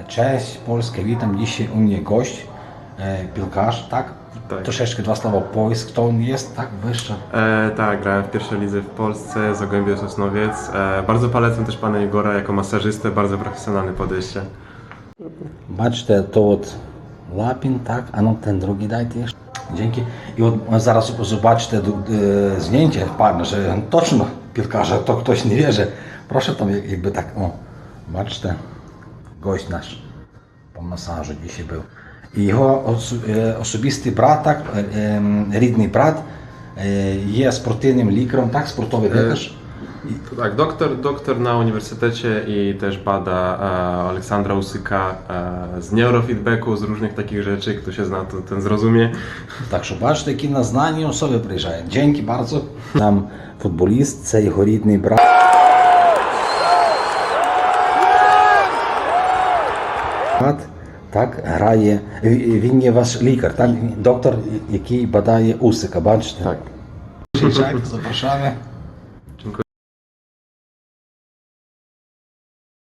Cześć, Polska, witam. Dzisiaj u mnie gość, piłkarz, tak? Tak. Troszeczkę dwa słowa powiedz, kto on jest, tak? Wyższy. Tak, grałem w pierwszej lidze w Polsce, Zagłębie Sosnowiec. Bardzo polecam też pana Igora jako masażystę, bardzo profesjonalne podejście. Бачите, то от Лапін, так? А ну ten drugi dajcie jeszcze. Dzięki. I от зараз zobaczcie zdjęcie, panie, że on точно piłkarza, to ktoś nie wierzy. Proszę tam jakby tak, o, бачите, gość nasz po masażu dzisiaj był. I jego osobisty brat, tak, рідний брат, є спортивним лікарем, tak, sportowy lekarz. Tak, doktor na uniwersytecie i też bada Aleksandra Usyka z neurofeedbacku, z różnych takich rzeczy, kto się zna, to ten zrozumie. Так що бачите, які на знані особи приїжджають. Дякую bardzo. Там футболіст, це його рідний брат. Так, грає, він є ваш лікар, так? Доктор, який бадає Усика, бачите? Tak. Приїжджайте, запрошуємо. Dziękuję.